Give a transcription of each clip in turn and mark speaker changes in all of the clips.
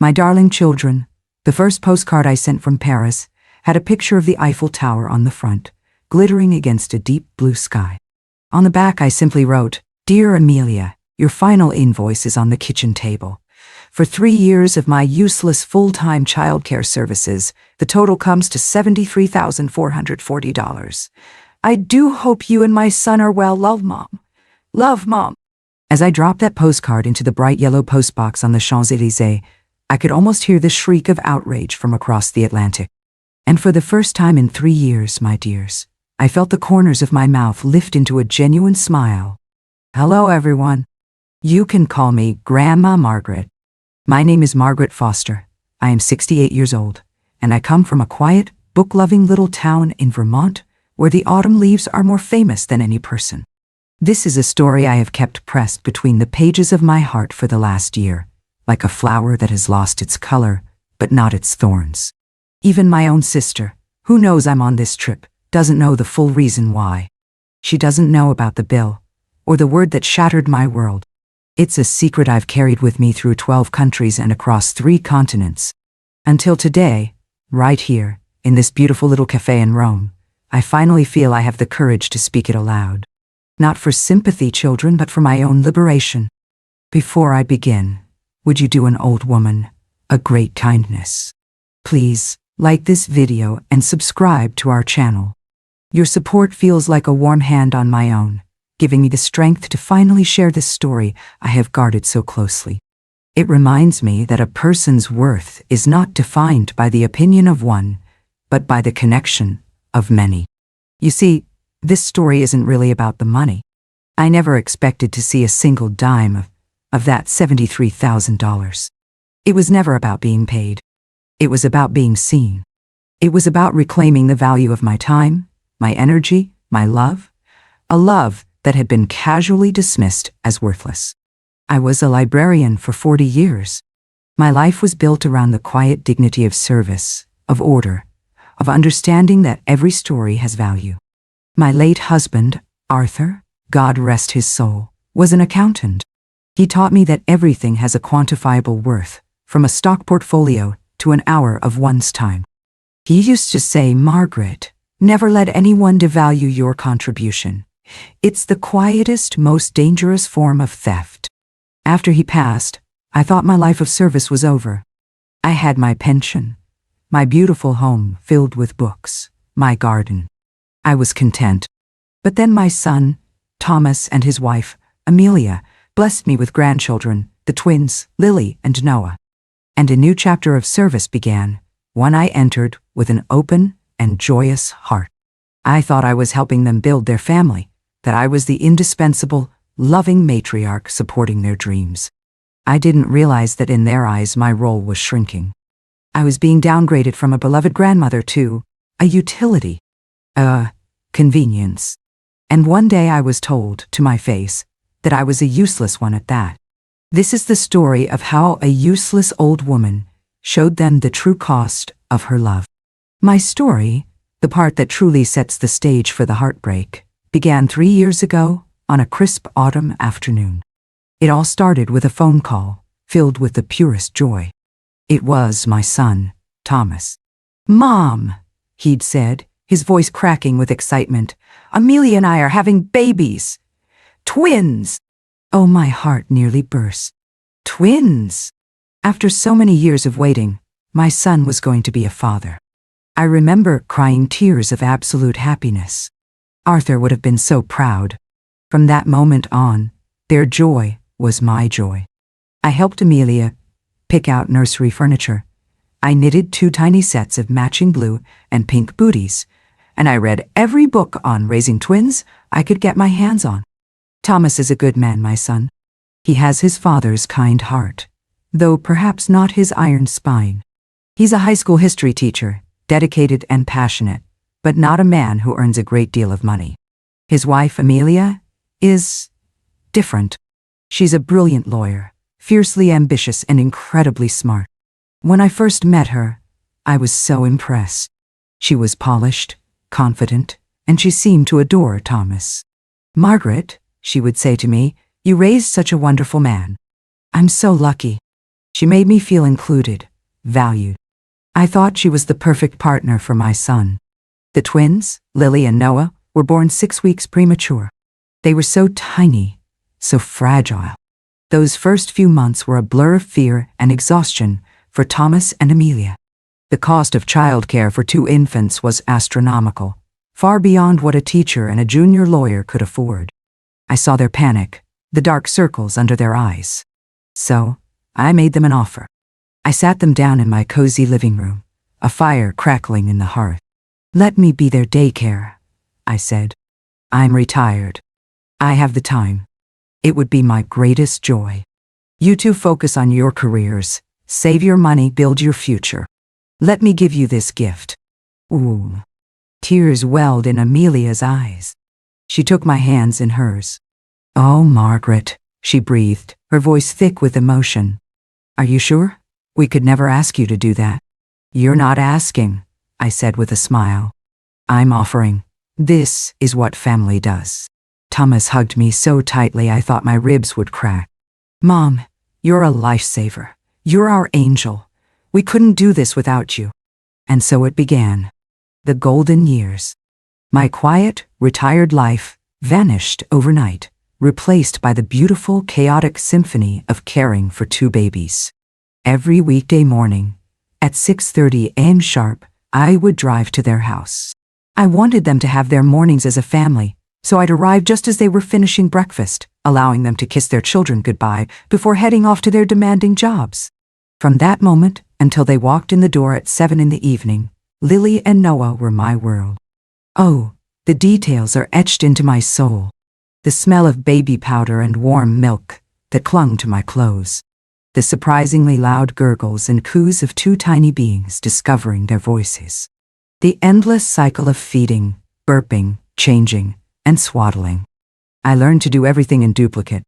Speaker 1: My darling children, the first postcard I sent from Paris had a picture of the Eiffel Tower on the front, glittering against a deep blue sky. On the back I simply wrote, "Dear Amelia, your final invoice is on the kitchen table. For 3 years of my useless full-time childcare services, the total comes to $73,440. I do hope you and my son are well. Love, Mom. Love, Mom." As I dropped that postcard into the bright yellow postbox on the Champs-Élysées, I could almost hear the shriek of outrage from across the Atlantic. And for the first time in 3 years, my dears, I felt the corners of my mouth lift into a genuine smile. Hello, everyone. You can call me Grandma Margaret. My name is Margaret Foster. I am 68 years old, and I come from a quiet, book-loving little town in Vermont where the autumn leaves are more famous than any person. This is a story I have kept pressed between the pages of my heart for the last year, like a flower that has lost its color, but not its thorns. Even my own sister, who knows I'm on this trip, doesn't know the full reason why. She doesn't know about the bill, or the word that shattered my world. It's a secret I've carried with me through 12 countries and across 3 continents. Until today, right here, in this beautiful little cafe in Rome, I finally feel I have the courage to speak it aloud. Not for sympathy, children, but for my own liberation. Before I begin, would you do an old woman a great kindness? Please like this video and subscribe to our channel. Your support feels like a warm hand on my own, giving me the strength to finally share this story I have guarded so closely. It reminds me that a person's worth is not defined by the opinion of one, but by the connection of many. You see, this story isn't really about the money. I never expected to see a single dime of that $73,000. It was never about being paid. It was about being seen. It was about reclaiming the value of my time, my energy, my love, a love that had been casually dismissed as worthless. I was a librarian for 40 years. My life was built around the quiet dignity of service, of order, of understanding that every story has value. My late husband, Arthur, God rest his soul, was an accountant. He taught me that everything has a quantifiable worth, from a stock portfolio to an hour of one's time. He used to say, "Margaret, never let anyone devalue your contribution. It's the quietest, most dangerous form of theft." After he passed, I thought my life of service was over. I had my pension, my beautiful home filled with books, my garden. I was content. But then my son, Thomas, and his wife, Amelia, blessed me with grandchildren, the twins, Lily and Noah. And a new chapter of service began, one I entered with an open and joyous heart. I thought I was helping them build their family, that I was the indispensable, loving matriarch supporting their dreams. I didn't realize that in their eyes my role was shrinking. I was being downgraded from a beloved grandmother to a utility, a convenience. And one day I was told, to my face, that I was a useless one at that. This is the story of how a useless old woman showed them the true cost of her love. My story, the part that truly sets the stage for the heartbreak, began 3 years ago on a crisp autumn afternoon. It all started with a phone call, filled with the purest joy. It was my son, Thomas. "Mom," he'd said, his voice cracking with excitement, "Amelia and I are having babies. Twins!" Oh, my heart nearly burst. Twins! After so many years of waiting, my son was going to be a father. I remember crying tears of absolute happiness. Arthur would have been so proud. From that moment on, their joy was my joy. I helped Amelia pick out nursery furniture. I knitted 2 tiny sets of matching blue and pink booties, and I read every book on raising twins I could get my hands on. Thomas is a good man, my son. He has his father's kind heart, though perhaps not his iron spine. He's a high school history teacher, dedicated and passionate, but not a man who earns a great deal of money. His wife, Amelia, is different. She's a brilliant lawyer, fiercely ambitious and incredibly smart. When I first met her, I was so impressed. She was polished, confident, and she seemed to adore Thomas. "Margaret," she would say to me, "you raised such a wonderful man." "I'm so lucky." She made me feel included, valued. I thought she was the perfect partner for my son. The twins, Lily and Noah, were born 6 weeks premature. They were so tiny, so fragile. Those first few months were a blur of fear and exhaustion for Thomas and Amelia. The cost of childcare for 2 infants was astronomical, far beyond what a teacher and a junior lawyer could afford. I saw their panic, the dark circles under their eyes. So, I made them an offer. I sat them down in my cozy living room, a fire crackling in the hearth. "Let me be their daycare," I said. "I'm retired. I have the time. It would be my greatest joy. You two focus on your careers, save your money, build your future. Let me give you this gift." Ooh. Tears welled in Amelia's eyes. She took my hands in hers. "Oh, Margaret," she breathed, her voice thick with emotion. "Are you sure? We could never ask you to do that." "You're not asking," I said with a smile. "I'm offering. This is what family does." Thomas hugged me so tightly I thought my ribs would crack. "Mom, you're a lifesaver. You're our angel. We couldn't do this without you." And so it began. The golden years. My quiet, retired life vanished overnight, replaced by the beautiful, chaotic symphony of caring for 2 babies. Every weekday morning, at 6:30 a.m. sharp, I would drive to their house. I wanted them to have their mornings as a family, so I'd arrive just as they were finishing breakfast, allowing them to kiss their children goodbye before heading off to their demanding jobs. From that moment until they walked in the door at 7 in the evening, Lily and Noah were my world. Oh, the details are etched into my soul. The smell of baby powder and warm milk that clung to my clothes. The surprisingly loud gurgles and coos of 2 tiny beings discovering their voices. The endless cycle of feeding, burping, changing, and swaddling. I learned to do everything in duplicate.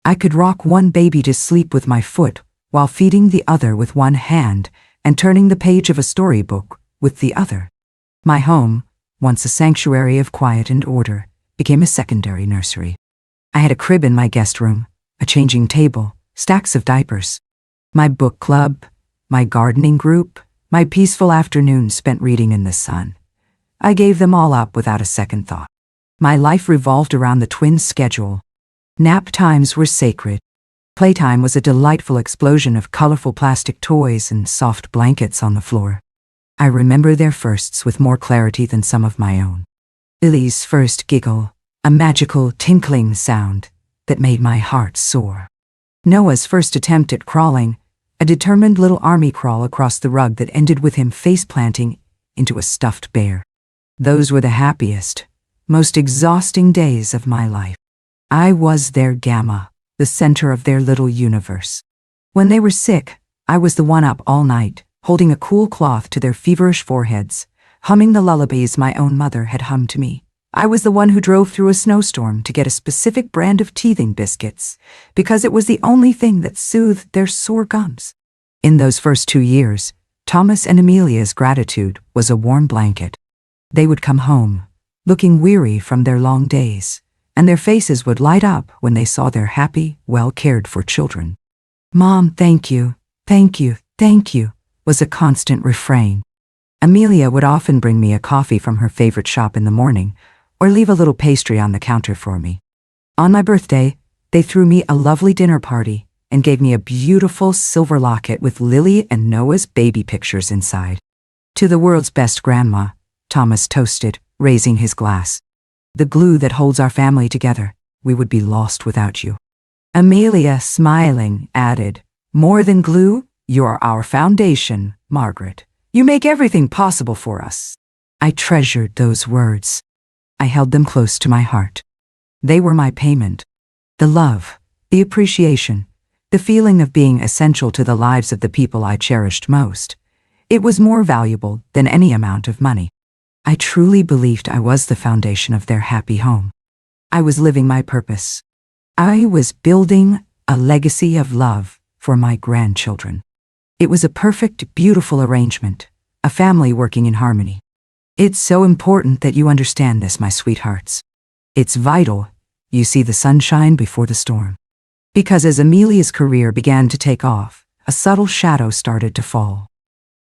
Speaker 1: I could rock one baby to sleep with my foot while feeding the other with one hand and turning the page of a storybook with the other. My home, once a sanctuary of quiet and order, became a secondary nursery. I had a crib in my guest room, a changing table, stacks of diapers. My book club, my gardening group, my peaceful afternoons spent reading in the sun. I gave them all up without a second thought. My life revolved around the twins' schedule. Nap times were sacred. Playtime was a delightful explosion of colorful plastic toys and soft blankets on the floor. I remember their firsts with more clarity than some of my own. Lily's first giggle, a magical tinkling sound that made my heart soar. Noah's first attempt at crawling, a determined little army crawl across the rug that ended with him face-planting into a stuffed bear. Those were the happiest, most exhausting days of my life. I was their gamma, the center of their little universe. When they were sick, I was the one up all night, holding a cool cloth to their feverish foreheads, humming the lullabies my own mother had hummed to me. I was the one who drove through a snowstorm to get a specific brand of teething biscuits, because it was the only thing that soothed their sore gums. In those first 2 years, Thomas and Amelia's gratitude was a warm blanket. They would come home, looking weary from their long days, and their faces would light up when they saw their happy, well-cared-for children. "Mom, thank you, thank you, thank you," was a constant refrain. Amelia would often bring me a coffee from her favorite shop in the morning, or leave a little pastry on the counter for me. On my birthday, they threw me a lovely dinner party and gave me a beautiful silver locket with Lily and Noah's baby pictures inside. "To the world's best grandma," Thomas toasted, raising his glass. "The glue that holds our family together. We would be lost without you." Amelia, smiling, added, "More than glue, you're our foundation, Margaret. You make everything possible for us." I treasured those words. I held them close to my heart. They were my payment. The love, the appreciation, the feeling of being essential to the lives of the people I cherished most. It was more valuable than any amount of money. I truly believed I was the foundation of their happy home. I was living my purpose. I was building a legacy of love for my grandchildren. It was a perfect, beautiful arrangement, a family working in harmony. It's so important that you understand this, my sweethearts. It's vital you see the sunshine before the storm. Because as Amelia's career began to take off, a subtle shadow started to fall.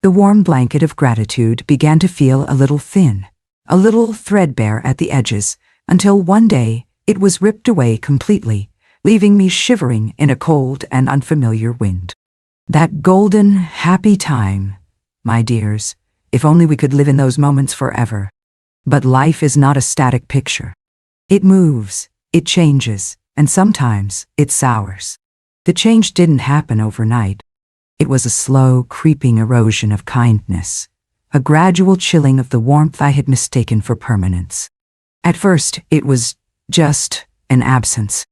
Speaker 1: The warm blanket of gratitude began to feel a little thin, a little threadbare at the edges, until one day it was ripped away completely, leaving me shivering in a cold and unfamiliar wind. That golden, happy time, my dears, if only we could live in those moments forever. But life is not a static picture. It moves, it changes, and sometimes it sours. The change didn't happen overnight. It was a slow, creeping erosion of kindness, a gradual chilling of the warmth I had mistaken for permanence. At first, it was just an absence.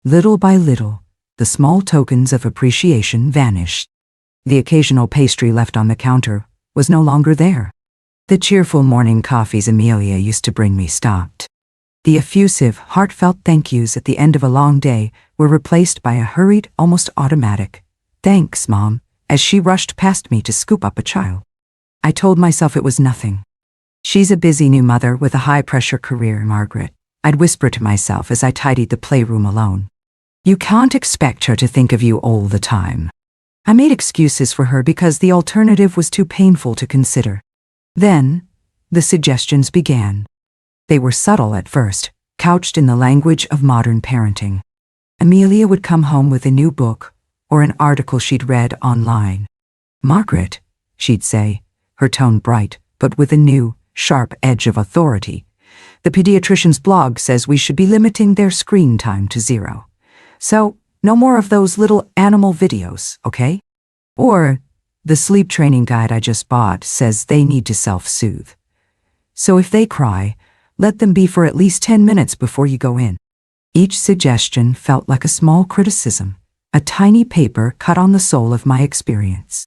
Speaker 1: Little by little, the small tokens of appreciation vanished. The occasional pastry left on the counter was no longer there. The cheerful morning coffees Amelia used to bring me stopped. The effusive, heartfelt thank yous at the end of a long day were replaced by a hurried, almost automatic, "Thanks, Mom," as she rushed past me to scoop up a child. I told myself it was nothing. "She's a busy new mother with a high-pressure career, Margaret," I'd whisper to myself as I tidied the playroom alone. "You can't expect her to think of you all the time." I made excuses for her because the alternative was too painful to consider. Then, the suggestions began. They were subtle at first, couched in the language of modern parenting. Amelia would come home with a new book or an article she'd read online. "Margaret," she'd say, her tone bright, but with a new, sharp edge of authority, "the pediatrician's blog says we should be limiting their screen time to 0. So, no more of those little animal videos, okay? Or, the sleep training guide I just bought says they need to self-soothe. So if they cry, let them be for at least 10 minutes before you go in." Each suggestion felt like a small criticism, a tiny paper cut on the soul of my experience.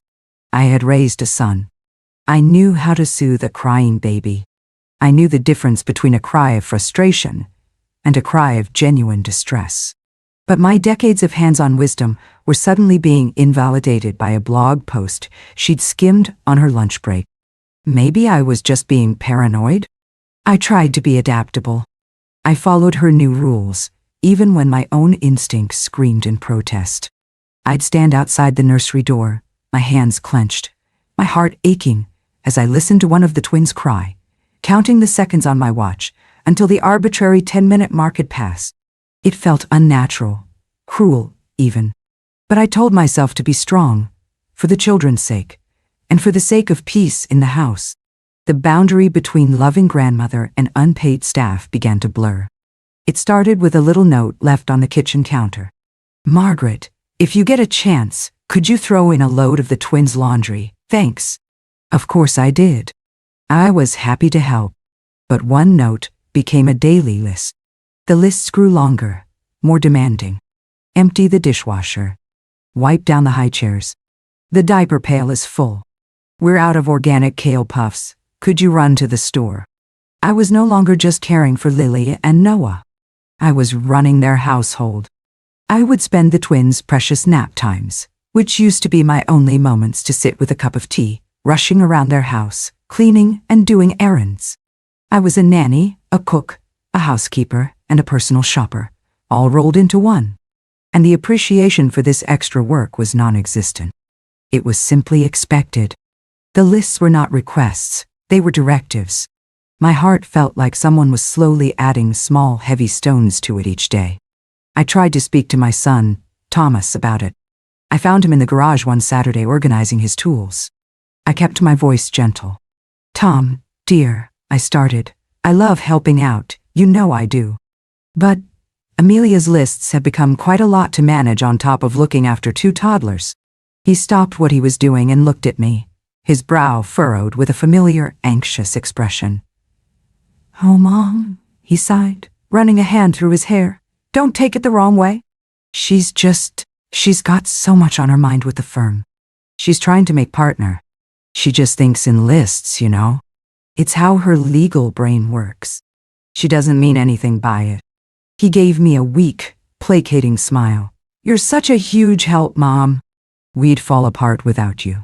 Speaker 1: I had raised a son. I knew how to soothe a crying baby. I knew the difference between a cry of frustration and a cry of genuine distress. But my decades of hands-on wisdom were suddenly being invalidated by a blog post she'd skimmed on her lunch break. Maybe I was just being paranoid? I tried to be adaptable. I followed her new rules, even when my own instincts screamed in protest. I'd stand outside the nursery door, my hands clenched, my heart aching as I listened to one of the twins cry, counting the seconds on my watch until the arbitrary 10-minute mark had passed. It felt unnatural, cruel even. But I told myself to be strong, for the children's sake, and for the sake of peace in the house. The boundary between loving grandmother and unpaid staff began to blur. It started with a little note left on the kitchen counter. "Margaret, if you get a chance, could you throw in a load of the twins' laundry? Thanks." Of course I did. I was happy to help. But one note became a daily list. The lists grew longer, more demanding. Empty the dishwasher. Wipe down the high chairs. The diaper pail is full. We're out of organic kale puffs. Could you run to the store? I was no longer just caring for Lily and Noah. I was running their household. I would spend the twins' precious nap times, which used to be my only moments to sit with a cup of tea, rushing around their house, cleaning and doing errands. I was a nanny, a cook, a housekeeper, and a personal shopper, all rolled into one. And the appreciation for this extra work was non-existent. It was simply expected. The lists were not requests. They were directives. My heart felt like someone was slowly adding small, heavy stones to it each day. I tried to speak to my son, Thomas, about it. I found him in the garage one Saturday organizing his tools. I kept my voice gentle. "Tom, dear," I started, "I love helping out, you know I do. But Amelia's lists have become quite a lot to manage on top of looking after 2 toddlers." He stopped what he was doing and looked at me, his brow furrowed with a familiar, anxious expression. "Oh, Mom," he sighed, running a hand through his hair. "Don't take it the wrong way. She's got so much on her mind with the firm. She's trying to make partner. She just thinks in lists, you know. It's how her legal brain works. She doesn't mean anything by it." He gave me a weak, placating smile. "You're such a huge help, Mom. We'd fall apart without you."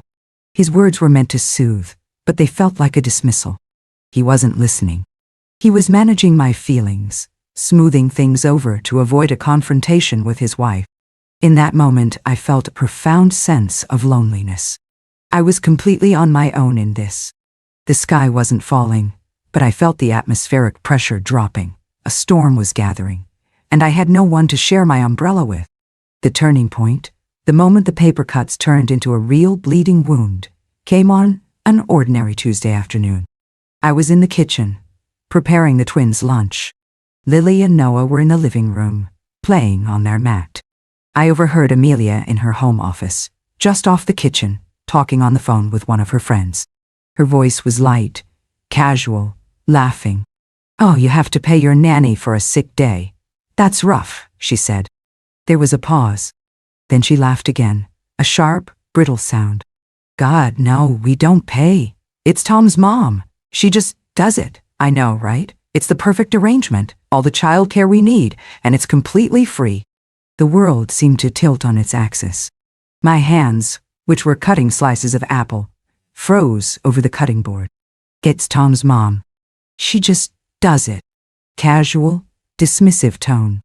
Speaker 1: His words were meant to soothe, but they felt like a dismissal. He wasn't listening. He was managing my feelings, smoothing things over to avoid a confrontation with his wife. In that moment, I felt a profound sense of loneliness. I was completely on my own in this. The sky wasn't falling, but I felt the atmospheric pressure dropping. A storm was gathering, and I had no one to share my umbrella with. The turning point, the moment the paper cuts turned into a real bleeding wound, came on an ordinary Tuesday afternoon. I was in the kitchen, preparing the twins' lunch. Lily and Noah were in the living room, playing on their mat. I overheard Amelia in her home office, just off the kitchen, talking on the phone with one of her friends. Her voice was light, casual, laughing. "Oh, you have to pay your nanny for a sick day. That's rough," she said. There was a pause. Then she laughed again, a sharp, brittle sound. "God, no, we don't pay. It's Tom's mom. She just does it. I know, right? It's the perfect arrangement, all the childcare we need, and it's completely free." The world seemed to tilt on its axis. My hands, which were cutting slices of apple, froze over the cutting board. "It's Tom's mom. She just does it." Casual, dismissive tone.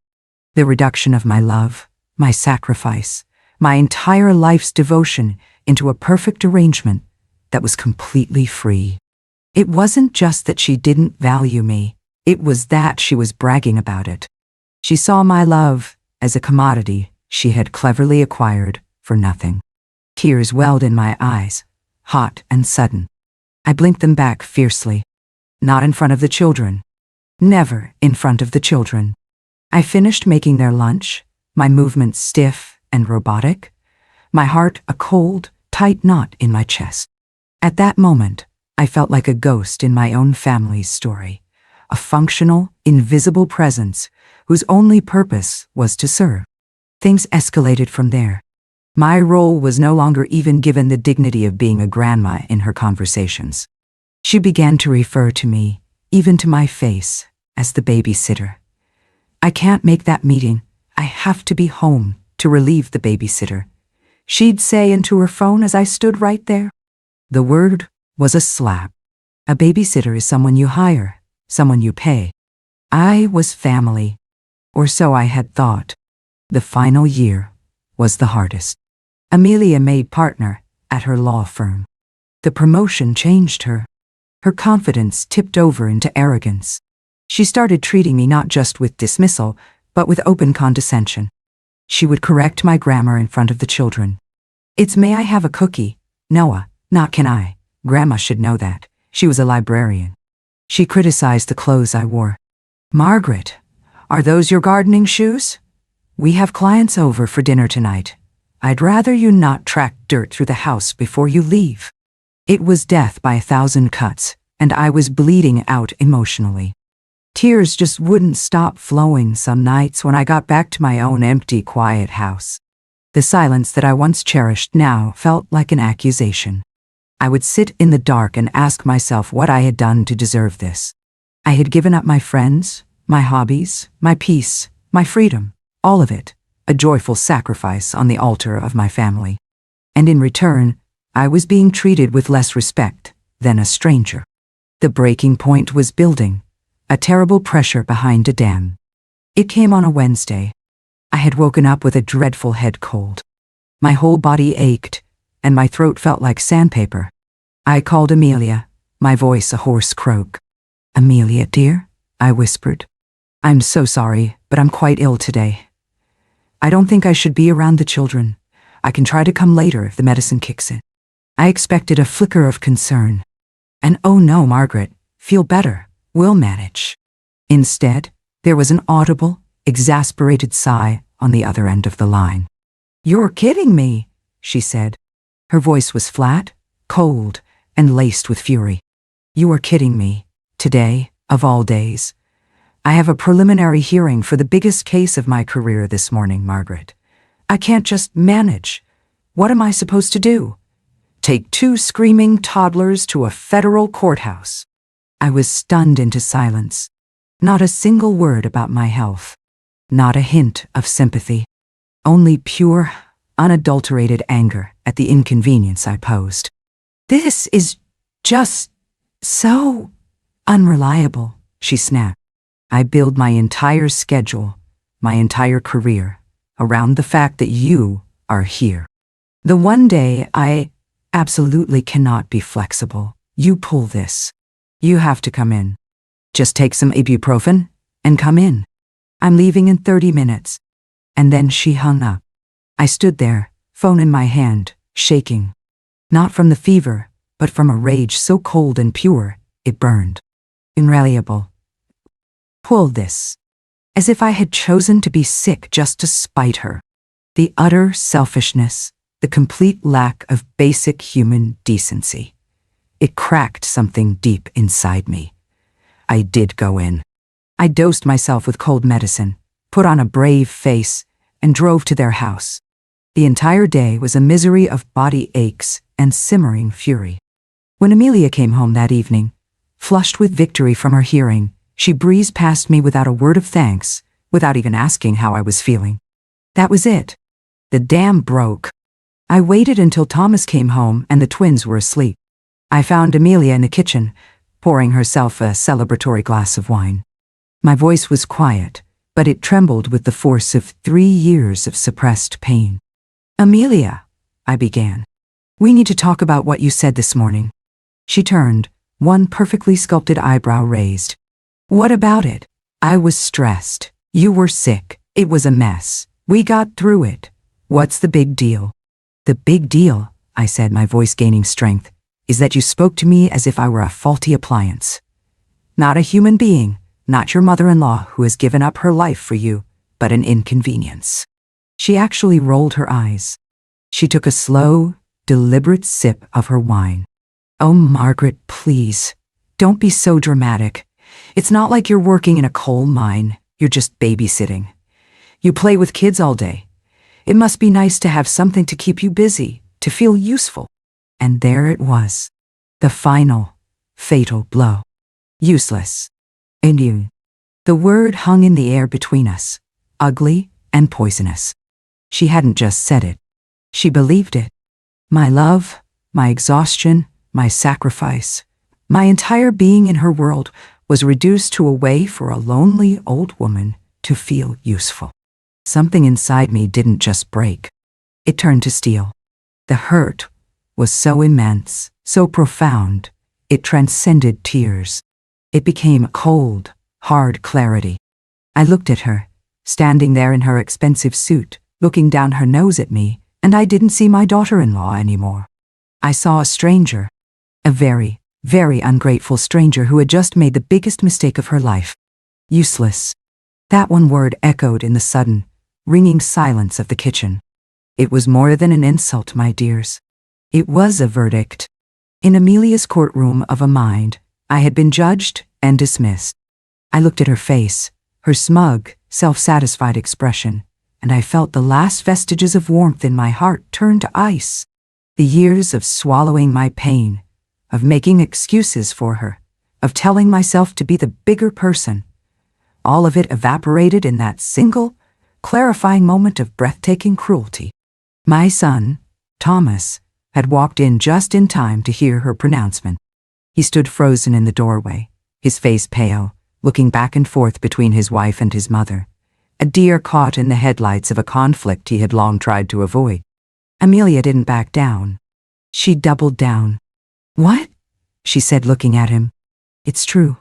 Speaker 1: The reduction of my love, my sacrifice, my entire life's devotion into a perfect arrangement that was completely free. It wasn't just that she didn't value me, it was that she was bragging about it. She saw my love as a commodity she had cleverly acquired for nothing. Tears welled in my eyes, hot and sudden. I blinked them back fiercely. Not in front of the children. Never in front of the children. I finished making their lunch, my movements stiff and robotic, my heart a cold, tight knot in my chest. At that moment, I felt like a ghost in my own family's story, a functional, invisible presence whose only purpose was to serve. Things escalated from there. My role was no longer even given the dignity of being a grandma in her conversations. She began to refer to me, even to my face, as the babysitter. "I can't make that meeting. I have to be home to relieve the babysitter," she'd say into her phone as I stood right there. The word was a slap. A babysitter is someone you hire, someone you pay. I was family, or so I had thought. The final year was the hardest. Amelia made partner at her law firm. The promotion changed her. Her confidence tipped over into arrogance. She started treating me not just with dismissal, but with open condescension. She would correct my grammar in front of the children. "It's may I have a cookie, Noah, not can I. Grandma should know that. She was a librarian." She criticized the clothes I wore. "Margaret, are those your gardening shoes? We have clients over for dinner tonight. I'd rather you not track dirt through the house before you leave." It was death by 1,000 cuts, and I was bleeding out emotionally. Tears just wouldn't stop flowing some nights when I got back to my own empty, quiet house. The silence that I once cherished now felt like an accusation. I would sit in the dark and ask myself what I had done to deserve this. I had given up my friends, my hobbies, my peace, my freedom, all of it, a joyful sacrifice on the altar of my family. And in return, I was being treated with less respect than a stranger. The breaking point was building, a terrible pressure behind a dam. It came on a Wednesday. I had woken up with a dreadful head cold. My whole body ached, and my throat felt like sandpaper. I called Amelia, my voice a hoarse croak. "Amelia, dear," I whispered. "I'm so sorry, but I'm quite ill today. I don't think I should be around the children. I can try to come later if the medicine kicks in." I expected a flicker of concern. And "Oh no, Margaret, feel better, we'll manage." Instead, there was an audible, exasperated sigh on the other end of the line. "You're kidding me," she said. Her voice was flat, cold, and laced with fury. "You are kidding me. Today, of all days. I have a preliminary hearing for the biggest case of my career this morning, Margaret. I can't just manage. What am I supposed to do? Take 2 screaming toddlers to a federal courthouse?" I was stunned into silence. Not a single word about my health. Not a hint of sympathy. Only pure, unadulterated anger at the inconvenience I posed. "This is just so unreliable," she snapped. "I build my entire schedule, my entire career, around the fact that you are here. The one day I absolutely cannot be flexible. You pull this. You have to come in. Just take some ibuprofen and come in. I'm leaving in 30 minutes. And then she hung up. I stood there, phone in my hand, shaking. Not from the fever, but from a rage so cold and pure, it burned. Irreliable. Pull this. As if I had chosen to be sick just to spite her. The utter selfishness, the complete lack of basic human decency. It cracked something deep inside me. I did go in. I dosed myself with cold medicine, put on a brave face, and drove to their house. The entire day was a misery of body aches and simmering fury. When Amelia came home that evening, flushed with victory from her hearing, she breezed past me without a word of thanks, without even asking how I was feeling. That was it. The dam broke. I waited until Thomas came home and the twins were asleep. I found Amelia in the kitchen, pouring herself a celebratory glass of wine. My voice was quiet, but it trembled with the force of 3 years of suppressed pain. Amelia, I began. We need to talk about what you said this morning. She turned, one perfectly sculpted eyebrow raised. What about it? I was stressed. You were sick. It was a mess. We got through it. What's the big deal? The big deal, I said, my voice gaining strength, is that you spoke to me as if I were a faulty appliance. Not a human being, not your mother-in-law who has given up her life for you, but an inconvenience. She actually rolled her eyes. She took a slow, deliberate sip of her wine. Oh, Margaret, please, don't be so dramatic. It's not like you're working in a coal mine. You're just babysitting. You play with kids all day. It must be nice to have something to keep you busy, to feel useful. And there it was. The final, fatal blow. Useless. And you. The word hung in the air between us, ugly and poisonous. She hadn't just said it. She believed it. My love, my exhaustion, my sacrifice, my entire being in her world was reduced to a way for a lonely old woman to feel useful. Something inside me didn't just break. It turned to steel. The hurt was so immense, so profound, it transcended tears. It became a cold, hard clarity. I looked at her, standing there in her expensive suit, looking down her nose at me, and I didn't see my daughter-in-law anymore. I saw a stranger, a very, very ungrateful stranger who had just made the biggest mistake of her life. Useless. That one word echoed in the sudden, ringing silence of the kitchen. It was more than an insult, my dears. It was a verdict. In Amelia's courtroom of a mind, I had been judged and dismissed. I looked at her face, her smug, self-satisfied expression, and I felt the last vestiges of warmth in my heart turn to ice. The years of swallowing my pain, of making excuses for her, of telling myself to be the bigger person, all of it evaporated in that single, clarifying moment of breathtaking cruelty. My son, Thomas, had walked in just in time to hear her pronouncement. He stood frozen in the doorway, his face pale, looking back and forth between his wife and his mother, a deer caught in the headlights of a conflict he had long tried to avoid. Amelia didn't back down. She doubled down. What? She said, looking at him. It's true.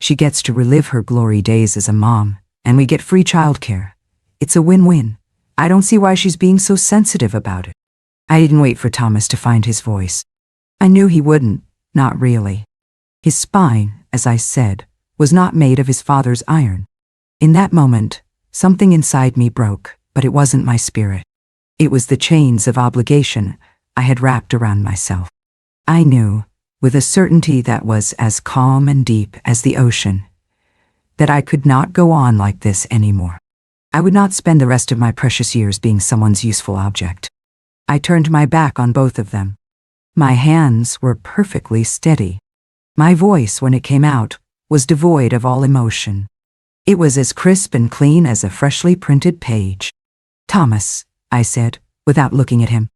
Speaker 1: She gets to relive her glory days as a mom, and we get free childcare. It's a win-win. I don't see why she's being so sensitive about it. I didn't wait for Thomas to find his voice. I knew he wouldn't, not really. His spine, as I said, was not made of his father's iron. In that moment, something inside me broke, but it wasn't my spirit. It was the chains of obligation I had wrapped around myself. I knew, with a certainty that was as calm and deep as the ocean, that I could not go on like this anymore. I would not spend the rest of my precious years being someone's useful object. I turned my back on both of them. My hands were perfectly steady. My voice, when it came out, was devoid of all emotion. It was as crisp and clean as a freshly printed page. Thomas, I said, without looking at him,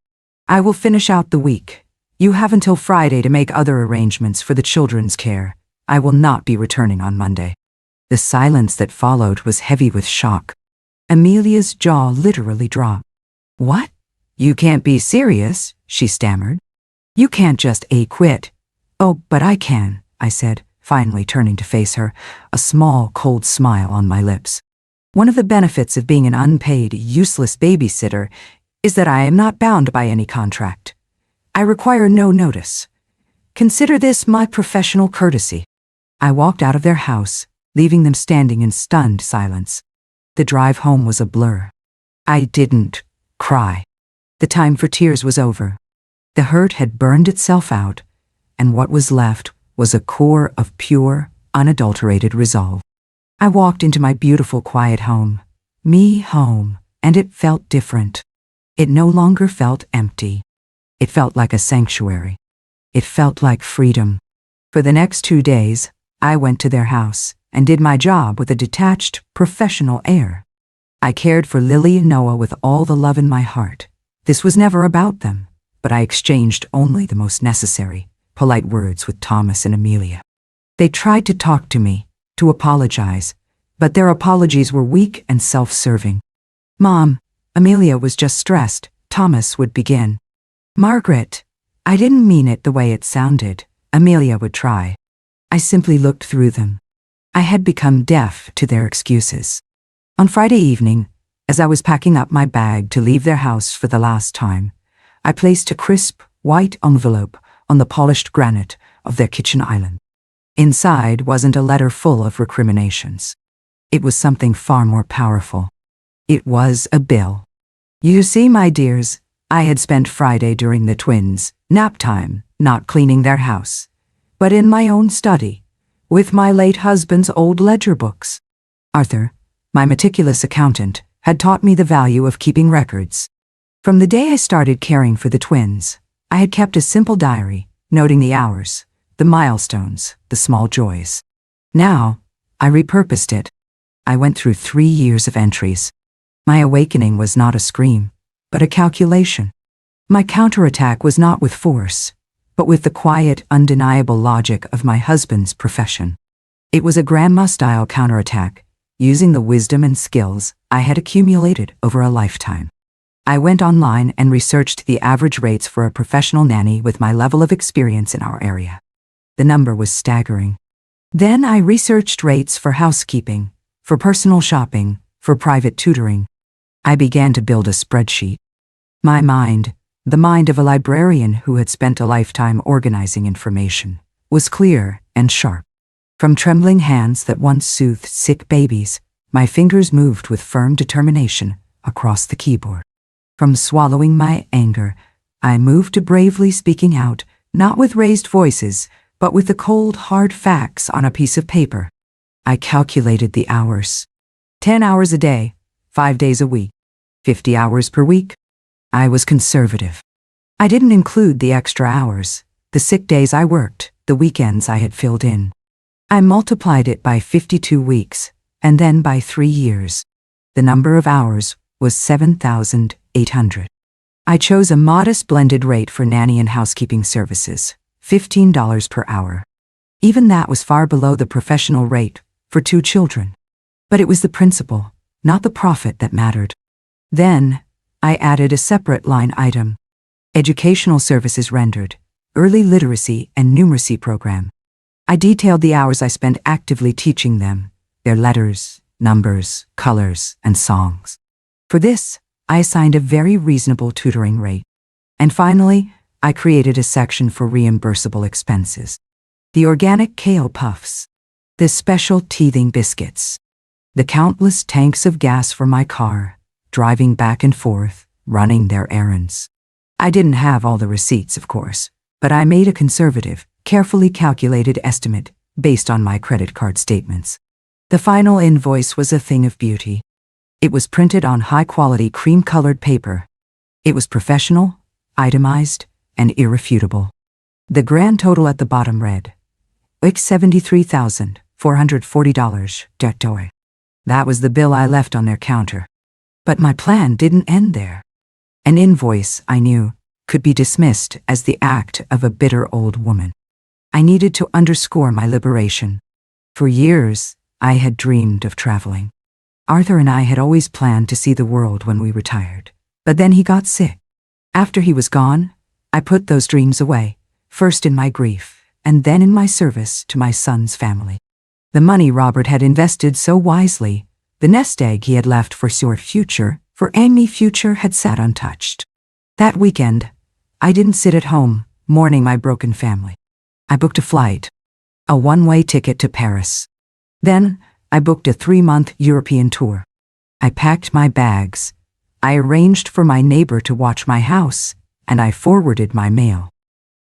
Speaker 1: I will finish out the week. You have until Friday to make other arrangements for the children's care. I will not be returning on Monday. The silence that followed was heavy with shock. Amelia's jaw literally dropped. "What? You can't be serious," she stammered. "You can't just quit." "Oh, but I can," I said, finally turning to face her, a small, cold smile on my lips. "One of the benefits of being an unpaid, useless babysitter is that I am not bound by any contract. I require no notice. Consider this my professional courtesy." I walked out of their house, leaving them standing in stunned silence. The drive home was a blur. I didn't cry. The time for tears was over. The hurt had burned itself out, and what was left was a core of pure, unadulterated resolve. I walked into my beautiful, quiet home. Me home, and it felt different. It no longer felt empty. It felt like a sanctuary. It felt like freedom. For the next 2 days, I went to their house and did my job with a detached, professional air. I cared for Lily and Noah with all the love in my heart. This was never about them, but I exchanged only the most necessary, polite words with Thomas and Amelia. They tried to talk to me, to apologize, but their apologies were weak and self-serving. "Mom," Amelia was just stressed, Thomas would begin. "Margaret, I didn't mean it the way it sounded," Amelia would try. I simply looked through them. I had become deaf to their excuses. On Friday evening, as I was packing up my bag to leave their house for the last time, I placed a crisp, white envelope on the polished granite of their kitchen island. Inside wasn't a letter full of recriminations. It was something far more powerful. It was a bill. "You see, my dears, I had spent Friday during the twins' nap time not cleaning their house, but in my own study, with my late husband's old ledger books. Arthur, my meticulous accountant, had taught me the value of keeping records. From the day I started caring for the twins, I had kept a simple diary, noting the hours, the milestones, the small joys. Now, I repurposed it. I went through 3 years of entries. My awakening was not a scream, but a calculation. My counterattack was not with force, but with the quiet, undeniable logic of my husband's profession. It was a grandma-style counterattack, using the wisdom and skills I had accumulated over a lifetime. I went online and researched the average rates for a professional nanny with my level of experience in our area. The number was staggering. Then I researched rates for housekeeping, for personal shopping, for private tutoring. I began to build a spreadsheet. My mind, the mind of a librarian who had spent a lifetime organizing information, was clear and sharp. From trembling hands that once soothed sick babies, my fingers moved with firm determination across the keyboard. From swallowing my anger, I moved to bravely speaking out, not with raised voices, but with the cold, hard facts on a piece of paper. I calculated the hours. 10 hours a day, 5 days a week, 50 hours per week. I was conservative. I didn't include the extra hours, the sick days I worked, the weekends I had filled in. I multiplied it by 52 weeks, and then by 3 years. The number of hours was 7,800. I chose a modest blended rate for nanny and housekeeping services, $15 per hour. Even that was far below the professional rate for 2 children. But it was the principle, not the profit, that mattered. Then, I added a separate line item: educational services rendered, early literacy and numeracy program. I detailed the hours I spent actively teaching them, their letters, numbers, colors, and songs. For this, I assigned a very reasonable tutoring rate. And finally, I created a section for reimbursable expenses. The organic kale puffs, the special teething biscuits, the countless tanks of gas for my car, driving back and forth, running their errands. I didn't have all the receipts, of course, but I made a conservative, carefully calculated estimate based on my credit card statements. The final invoice was a thing of beauty. It was printed on high-quality cream-colored paper. It was professional, itemized, and irrefutable. The grand total at the bottom read, $73,440. That was the bill I left on their counter. But my plan didn't end there. An invoice, I knew, could be dismissed as the act of a bitter old woman. I needed to underscore my liberation. For years, I had dreamed of traveling. Arthur and I had always planned to see the world when we retired. But then he got sick. After he was gone, I put those dreams away, first in my grief, and then in my service to my son's family. The money Robert had invested so wisely, the nest egg he had left for your future, for any future, had sat untouched. That weekend, I didn't sit at home, mourning my broken family. I booked a flight, a one-way ticket to Paris. Then, I booked a 3-month European tour. I packed my bags. I arranged for my neighbor to watch my house, and I forwarded my mail.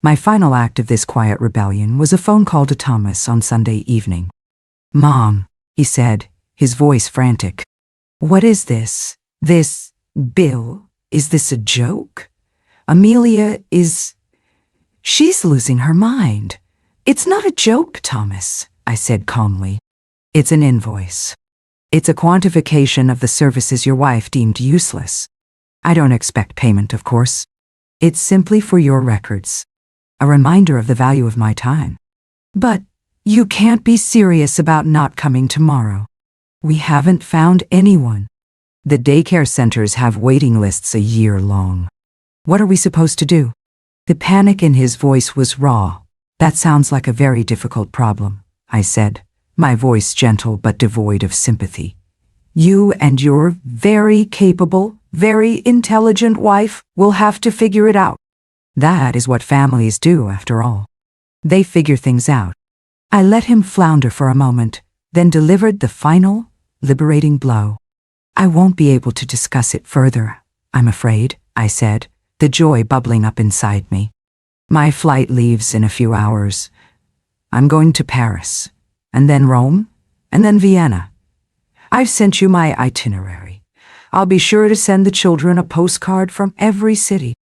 Speaker 1: My final act of this quiet rebellion was a phone call to Thomas on Sunday evening. "Mom," he said, his voice frantic. "What is this? This bill? Is this a joke? Amelia is... she's losing her mind." "It's not a joke, Thomas," I said calmly. "It's an invoice. It's a quantification of the services your wife deemed useless. I don't expect payment, of course. It's simply for your records. A reminder of the value of my time." "But you can't be serious about not coming tomorrow. We haven't found anyone. The daycare centers have waiting lists a year long. What are we supposed to do?" The panic in his voice was raw. "That sounds like a very difficult problem," I said, my voice gentle but devoid of sympathy. "You and your very capable, very intelligent wife will have to figure it out." That is what families do, after all. They figure things out. I let him flounder for a moment, then delivered the final, liberating blow. "I won't be able to discuss it further, I'm afraid," I said, the joy bubbling up inside me. "My flight leaves in a few hours. I'm going to Paris, and then Rome, and then Vienna. I've sent you my itinerary. I'll be sure to send the children a postcard from every city."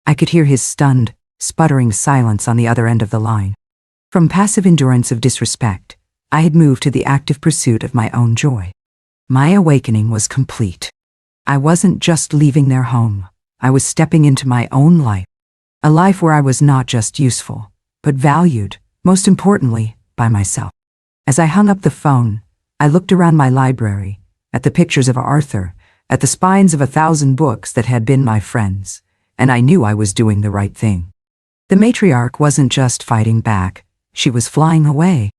Speaker 1: I could hear his stunned, sputtering silence on the other end of the line. From passive endurance of disrespect, I had moved to the active pursuit of my own joy. My awakening was complete. I wasn't just leaving their home. I was stepping into my own life. A life where I was not just useful, but valued, most importantly, by myself. As I hung up the phone, I looked around my library, at the pictures of Arthur, at the spines of 1,000 books that had been my friends, and I knew I was doing the right thing. The matriarch wasn't just fighting back, she was flying away.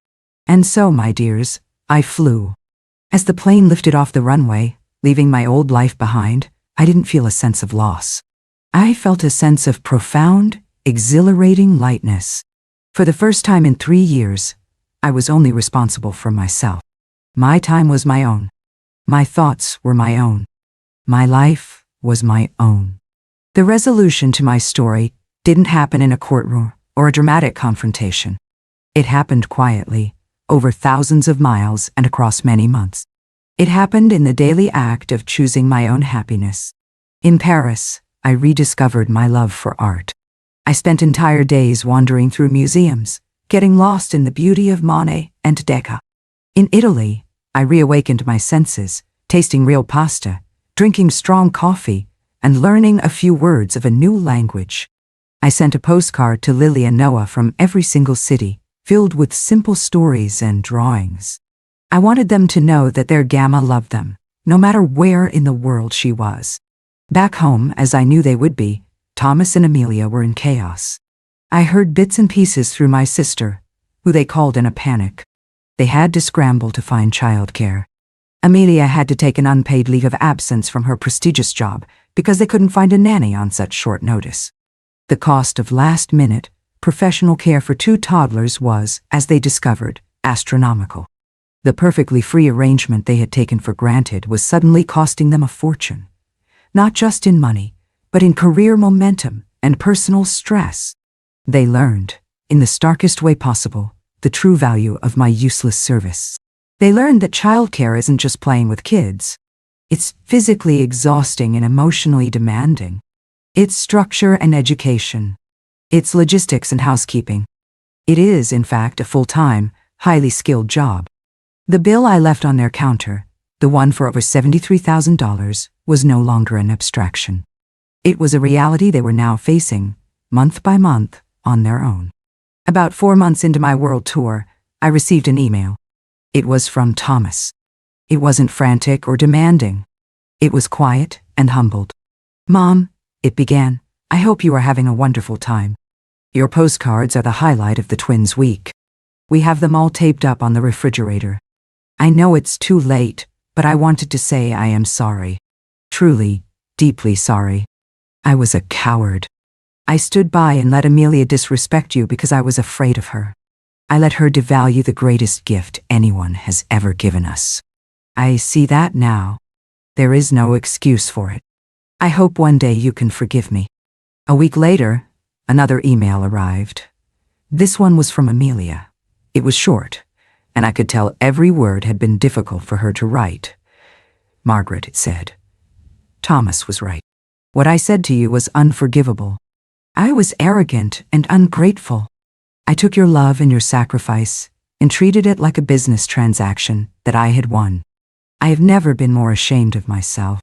Speaker 1: And so, my dears, I flew. As the plane lifted off the runway, leaving my old life behind, I didn't feel a sense of loss. I felt a sense of profound, exhilarating lightness. For the first time in 3 years, I was only responsible for myself. My time was my own. My thoughts were my own. My life was my own. The resolution to my story didn't happen in a courtroom or a dramatic confrontation. It happened quietly, over thousands of miles and across many months. It happened in the daily act of choosing my own happiness. In Paris, I rediscovered my love for art. I spent entire days wandering through museums, getting lost in the beauty of Monet and Deca. In Italy, I reawakened my senses, tasting real pasta, drinking strong coffee, and learning a few words of a new language. I sent a postcard to Lily and Noah from every single city, filled with simple stories and drawings. I wanted them to know that their Gamma loved them, no matter where in the world she was. Back home, as I knew they would be, Thomas and Amelia were in chaos. I heard bits and pieces through my sister, who they called in a panic. They had to scramble to find childcare. Amelia had to take an unpaid leave of absence from her prestigious job because they couldn't find a nanny on such short notice. The cost of last-minute, professional care for 2 toddlers was, as they discovered, astronomical. The perfectly free arrangement they had taken for granted was suddenly costing them a fortune. Not just in money, but in career momentum and personal stress. They learned, in the starkest way possible, the true value of my useless service. They learned that childcare isn't just playing with kids. It's physically exhausting and emotionally demanding. It's structure and education. It's logistics and housekeeping. It is, in fact, a full-time, highly skilled job. The bill I left on their counter, the one for over $73,000, was no longer an abstraction. It was a reality they were now facing, month by month, on their own. About 4 months into my world tour, I received an email. It was from Thomas. It wasn't frantic or demanding. It was quiet and humbled. "Mom," it began, "I hope you are having a wonderful time. Your postcards are the highlight of the twins' week. We have them all taped up on the refrigerator. I know it's too late, but I wanted to say I am sorry. Truly, deeply sorry. I was a coward. I stood by and let Amelia disrespect you because I was afraid of her. I let her devalue the greatest gift anyone has ever given us. I see that now. There is no excuse for it. I hope one day you can forgive me." A week later, another email arrived. This one was from Amelia. It was short, and I could tell every word had been difficult for her to write. "Margaret," it said. "Thomas was right. What I said to you was unforgivable. I was arrogant and ungrateful. I took your love and your sacrifice and treated it like a business transaction that I had won. I have never been more ashamed of myself.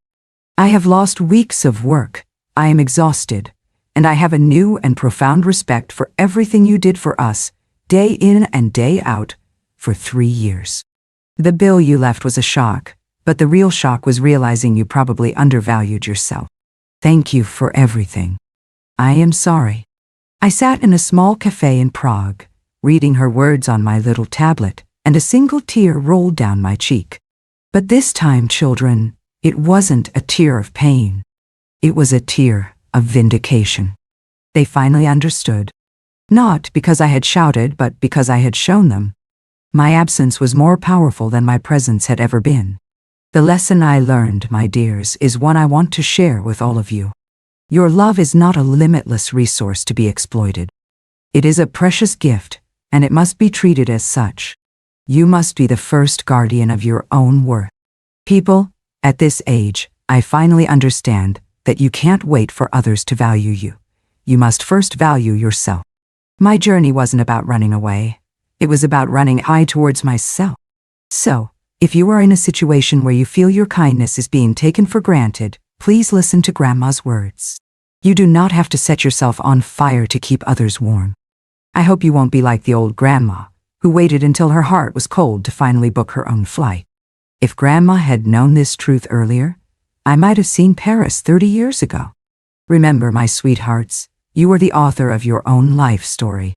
Speaker 1: I have lost weeks of work. I am exhausted, and I have a new and profound respect for everything you did for us, day in and day out, for 3 years. The bill you left was a shock, but the real shock was realizing you probably undervalued yourself. Thank you for everything. I am sorry." I sat in a small cafe in Prague, reading her words on my little tablet, and a single tear rolled down my cheek. But this time, children, it wasn't a tear of pain. It was a tear of vindication. They finally understood. Not because I had shouted, but because I had shown them. My absence was more powerful than my presence had ever been. The lesson I learned, my dears, is one I want to share with all of you. Your love is not a limitless resource to be exploited. It is a precious gift, and it must be treated as such. You must be the first guardian of your own worth. People, at this age, I finally understand that you can't wait for others to value you. You must first value yourself. My journey wasn't about running away. It was about running high towards myself. So, if you are in a situation where you feel your kindness is being taken for granted, please listen to Grandma's words. You do not have to set yourself on fire to keep others warm. I hope you won't be like the old grandma, who waited until her heart was cold to finally book her own flight. If Grandma had known this truth earlier, I might have seen Paris 30 years ago. Remember, my sweethearts, you are the author of your own life story.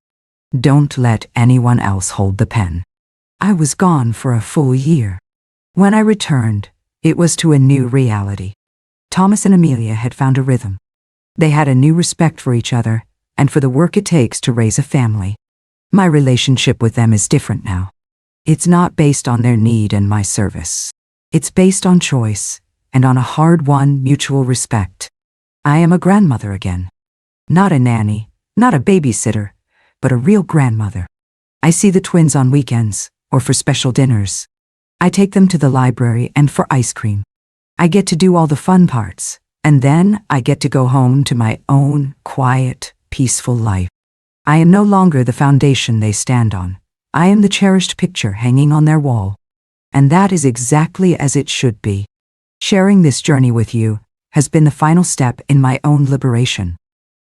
Speaker 1: Don't let anyone else hold the pen. I was gone for a full year. When I returned, it was to a new reality. Thomas and Amelia had found a rhythm. They had a new respect for each other and for the work it takes to raise a family. My relationship with them is different now. It's not based on their need and my service. It's based on choice and on a hard-won mutual respect. I am a grandmother again. Not a nanny, not a babysitter, but a real grandmother. I see the twins on weekends or for special dinners. I take them to the library and for ice cream. I get to do all the fun parts, and then I get to go home to my own quiet, peaceful life. I am no longer the foundation they stand on. I am the cherished picture hanging on their wall. And that is exactly as it should be. Sharing this journey with you has been the final step in my own liberation.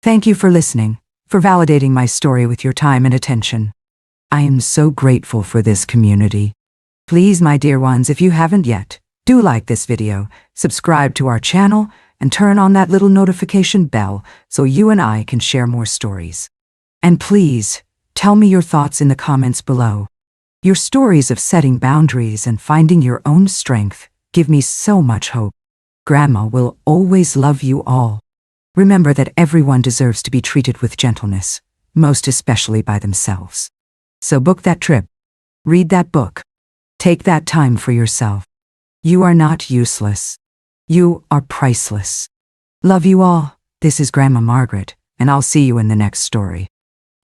Speaker 1: Thank you for listening, for validating my story with your time and attention. I am so grateful for this community. Please, my dear ones, if you haven't yet, do like this video, subscribe to our channel, and turn on that little notification bell so you and I can share more stories. And please, tell me your thoughts in the comments below. Your stories of setting boundaries and finding your own strength give me so much hope. Grandma will always love you all. Remember that everyone deserves to be treated with gentleness, most especially by themselves. So book that trip. Read that book. Take that time for yourself. You are not useless. You are priceless. Love you all. This is Grandma Margaret, and I'll see you in the next story.